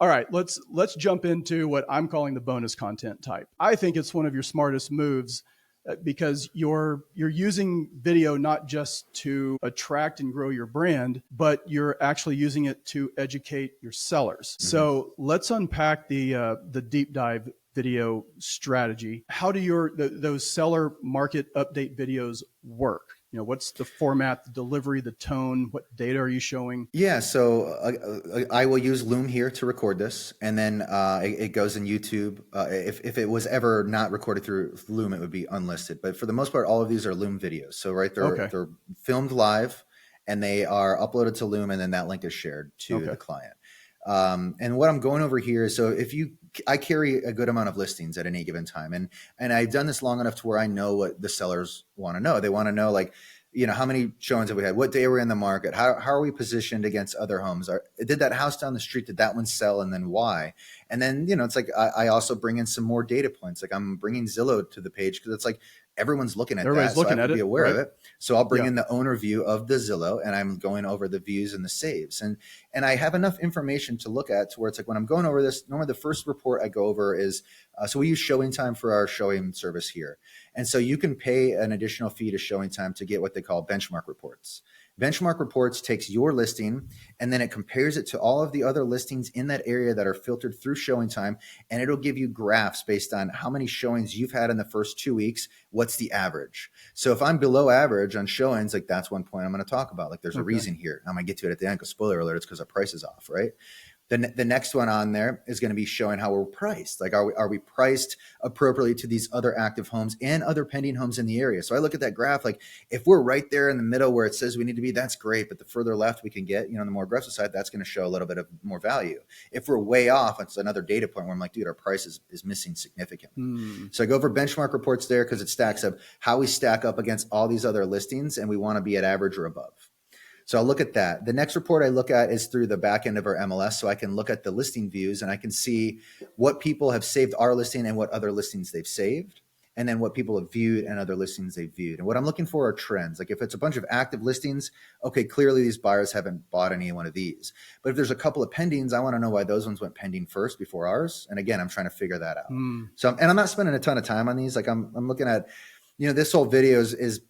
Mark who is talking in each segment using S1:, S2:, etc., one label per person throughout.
S1: All right, let's jump into what I'm calling the bonus content type. I think it's one of your smartest moves because you're using video not just to attract and grow your brand, but you're actually using it to educate your sellers. Mm-hmm. So let's unpack the deep dive video strategy. How do those seller market update videos work? You know, what's the format, the delivery, the tone? What data are you showing?
S2: Yeah, so I will use Loom here to record this, and then it goes in YouTube. If it was ever not recorded through Loom, it would be unlisted. But for the most part, all of these are Loom videos. So they're filmed live, and they are uploaded to Loom, and then that link is shared to the client. And what I'm going over here is, so I carry a good amount of listings at any given time. And I've done this long enough to where I know what the sellers want to know. They want to know, like, you know, how many showings have we had? What day are we in the market? How are we positioned against other homes? Did that house down the street, did that one sell, and then why? And then, you know, it's like I also bring in some more data points. Like I'm bringing Zillow to the page because it's like everyone's looking at that. So I have to be aware of it. So I'll bring in the owner view of the Zillow, and I'm going over the views and the saves. And I have enough information to look at to where it's like when I'm going over this, normally the first report I go over is, so we use showing time for our showing service here. And so you can pay an additional fee to showing time to get what they call benchmark reports. Benchmark reports takes your listing and then it compares it to all of the other listings in that area that are filtered through showing time. And it'll give you graphs based on how many showings you've had in the first 2 weeks. What's the average? So if I'm below average on showings, like that's one point I'm going to talk about. Like there's a reason here. I'm going to get to it at the end because spoiler alert, it's because our price is off, right? The next one on there is going to be showing how we're priced. Like, are we priced appropriately to these other active homes and other pending homes in the area? So I look at that graph, like if we're right there in the middle where it says we need to be, that's great. But the further left we can get, you know, on the more aggressive side, that's going to show a little bit of more value. If we're way off, it's another data point where I'm like, dude, our price is missing significantly. So I go over benchmark reports there because it stacks up how we stack up against all these other listings, and we want to be at average or above. So I'll look at that. The next report I look at is through the back end of our MLS. So I can look at the listing views and I can see what people have saved our listing and what other listings they've saved, and then what people have viewed and other listings they've viewed. And what I'm looking for are trends. Like if it's a bunch of active listings, okay, clearly these buyers haven't bought any one of these. But if there's a couple of pendings, I want to know why those ones went pending first before ours. And again, I'm trying to figure that out. So, and I'm not spending a ton of time on these. Like I'm looking at, you know, this whole video is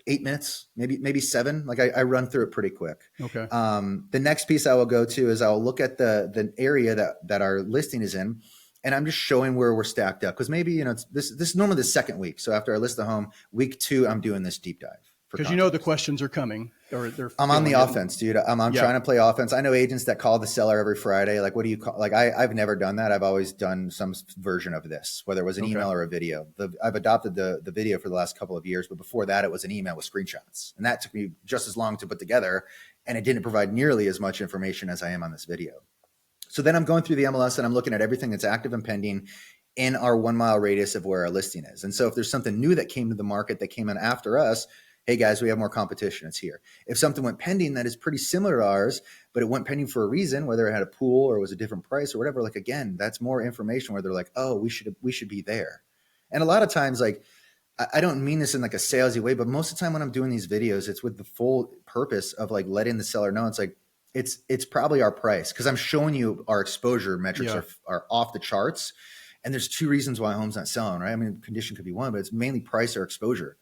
S2: 8 minutes, maybe 7. Like I run through it pretty quick.
S1: Okay.
S2: The next piece I will go to is I'll look at the area that our listing is in, and I'm just showing where we're stacked up. Because maybe, you know, this is normally the second week. So after I list the home, week 2, I'm doing this deep dive.
S1: Because you know the questions are coming.
S2: I'm on the offense, dude. I'm trying to play offense. I know agents that call the seller every Friday. Like, what do you call? Like, I've never done that. I've always done some version of this, whether it was an email or a video. I've adopted the video for the last couple of years, but before that, it was an email with screenshots, and that took me just as long to put together, and it didn't provide nearly as much information as I am on this video. So then I'm going through the MLS and I'm looking at everything that's active and pending in our 1 mile radius of where our listing is. And so if there's something new that came to the market that came in after us, hey guys, we have more competition, it's here. If something went pending that is pretty similar to ours, but it went pending for a reason, whether it had a pool or was a different price or whatever, like again, that's more information where they're like, oh, we should be there. And a lot of times, like, I don't mean this in like a salesy way, but most of the time when I'm doing these videos, it's with the full purpose of like letting the seller know it's like, it's probably our price, because I'm showing you our exposure metrics are off the charts. And there's 2 reasons why a home's not selling, right? I mean, condition could be one, but it's mainly price or exposure.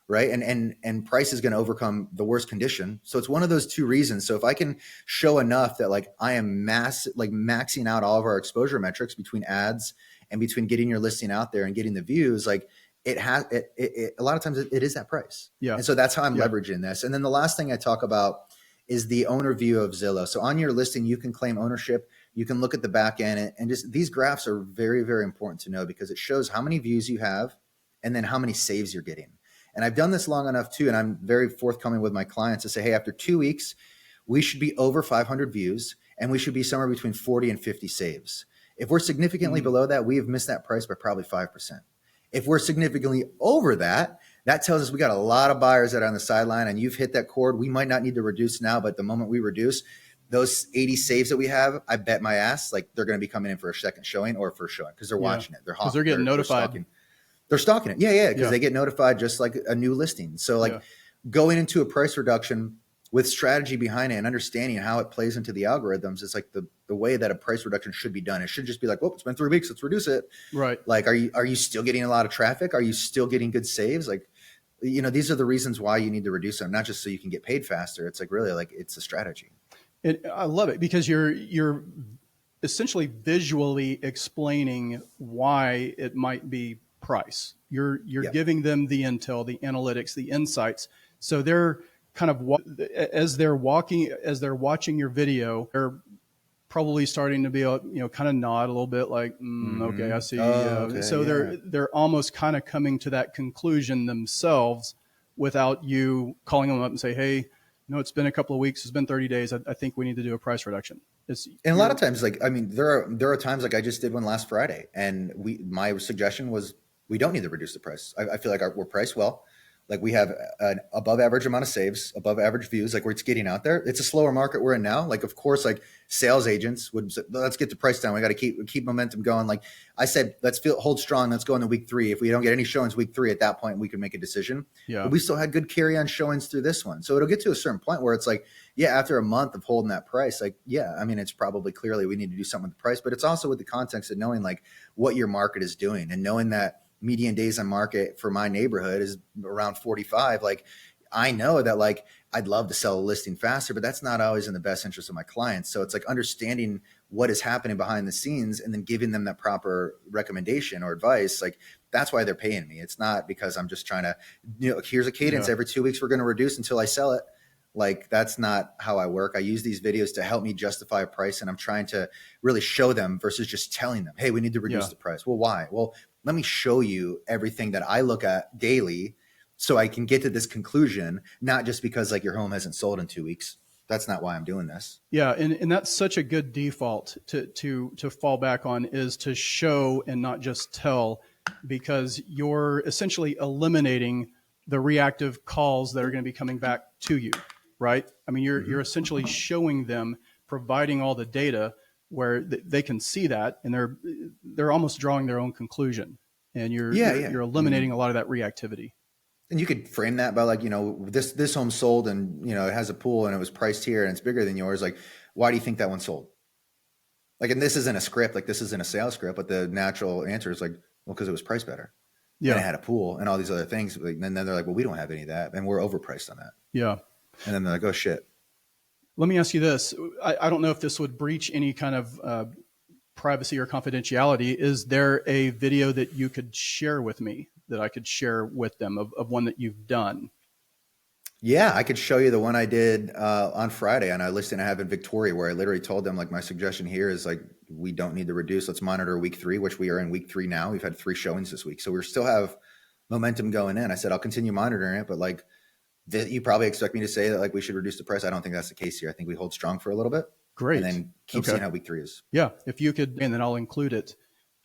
S2: Right. And price is going to overcome the worst condition. So it's one of those 2 reasons. So if I can show enough that like I am maxing out all of our exposure metrics between ads and between getting your listing out there and getting the views, like it has a lot of times it is that price. Yeah. And so that's how I'm leveraging this. And then the last thing I talk about is the owner view of Zillow. So on your listing, you can claim ownership. You can look at the back end, and just these graphs are very, very important to know because it shows how many views you have and then how many saves you're getting. And I've done this long enough too, and I'm very forthcoming with my clients to say, hey, after 2 weeks, we should be over 500 views, and we should be somewhere between 40 and 50 saves. If we're significantly below that, we have missed that price by probably 5%. If we're significantly over that, that tells us we got a lot of buyers that are on the sideline, and you've hit that chord. We might not need to reduce now, but the moment we reduce, those 80 saves that we have, I bet my ass, like they're going to be coming in for a second showing or first showing because they're watching it. They're hot.
S1: They're getting notified.
S2: They're stalking it. Yeah. Because they get notified just like a new listing. So like going into a price reduction with strategy behind it and understanding how it plays into the algorithms. It's like the way that a price reduction should be done. It should just be like, well, it's been 3 weeks, let's reduce it.
S1: Right.
S2: Like, are you still getting a lot of traffic? Are you still getting good saves? Like, these are the reasons why you need to reduce them, not just so you can get paid faster. It's like really like it's a strategy.
S1: I love it because you're essentially visually explaining why it might be price. You're giving them the intel, the analytics, the insights. So they're kind of as they're watching your video, they're probably starting to be kind of nod a little bit like, okay, I see.
S2: Okay,
S1: so they're almost kind of coming to that conclusion themselves without you calling them up and say, hey, it's been a couple of weeks, it's been 30 days. I think we need to do a price reduction.
S2: And a lot of times, like, I mean, there are times like I just did one last Friday, and my suggestion was we don't need to reduce the price. I feel like we're priced well. Like we have an above average amount of saves, above average views, like where it's getting out there. It's a slower market we're in now. Like, of course, like sales agents would say, let's get the price down. We got to keep momentum going. Like I said, let's hold strong. Let's go into week 3. If we don't get any showings week 3, at that point, we can make a decision.
S1: Yeah.
S2: But we still had good carry on showings through this one. So it'll get to a certain point where it's like, yeah, after a month of holding that price, like, yeah, I mean, it's probably clearly we need to do something with the price, but it's also with the context of knowing like what your market is doing and knowing that median days on market for my neighborhood is around 45. Like I know that like I'd love to sell a listing faster, but that's not always in the best interest of my clients. So it's like understanding what is happening behind the scenes and then giving them that proper recommendation or advice. Like that's why they're paying me. It's not because I'm just trying to, here's a cadence. Every 2 weeks we're going to reduce until I sell it. Like that's not how I work. I use these videos to help me justify a price, and I'm trying to really show them versus just telling them, hey, we need to reduce the price. Well, why? Well, let me show you everything that I look at daily so I can get to this conclusion, not just because like your home hasn't sold in 2 weeks. That's not why I'm doing this.
S1: Yeah. And that's such a good default to fall back on, is to show and not just tell, because you're essentially eliminating the reactive calls that are going to be coming back to you, right? I mean, you're essentially showing them, providing all the data where they can see that, and they're almost drawing their own conclusion, and you're eliminating a lot of that reactivity.
S2: And you could frame that by like, this home sold and, it has a pool and it was priced here and it's bigger than yours. Like, why do you think that one sold? Like, and this isn't a script, like this isn't a sales script, but the natural answer is like, well, because it was priced better. Yeah. And it had a pool and all these other things. And then they're like, well, we don't have any of that. And we're overpriced on that.
S1: Yeah.
S2: And then they're like, oh shit.
S1: Let me ask you this. I don't know if this would breach any kind of privacy or confidentiality. Is there a video that you could share with me that I could share with them of one that you've done?
S2: Yeah, I could show you the one I did on Friday on a listing I have in Victoria, where I literally told them like, my suggestion here is like, we don't need to reduce. Let's monitor week 3, which we are in week 3 now. We've had 3 showings this week. So we still have momentum going in. I said, I'll continue monitoring it, but like you probably expect me to say that like we should reduce the price. I don't think that's the case here. I think we hold strong for a little bit.
S1: Great.
S2: And then keep seeing how week 3 is.
S1: Yeah. If you could, and then I'll include it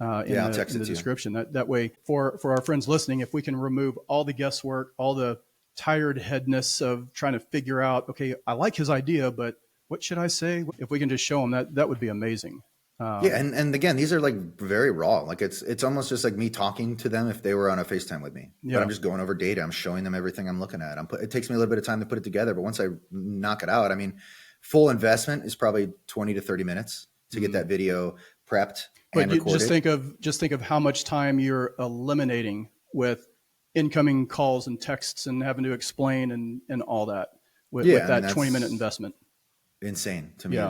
S2: I'll text
S1: in
S2: it
S1: the
S2: to
S1: description. That way for our friends listening, if we can remove all the guesswork, all the tired headness of trying to figure out, okay, I like his idea, but what should I say? If we can just show them that would be amazing.
S2: And again, these are like very raw. Like it's almost just like me talking to them if they were on a FaceTime with me. Yeah. But I'm just going over data. I'm showing them everything I'm looking at. It takes me a little bit of time to put it together, but once I knock it out, I mean, full investment is probably 20 to 30 minutes to get that video prepped and recorded.
S1: Just think of how much time you're eliminating with incoming calls and texts and having to explain and all that with that 20-minute investment.
S2: Insane to me.
S1: Yeah.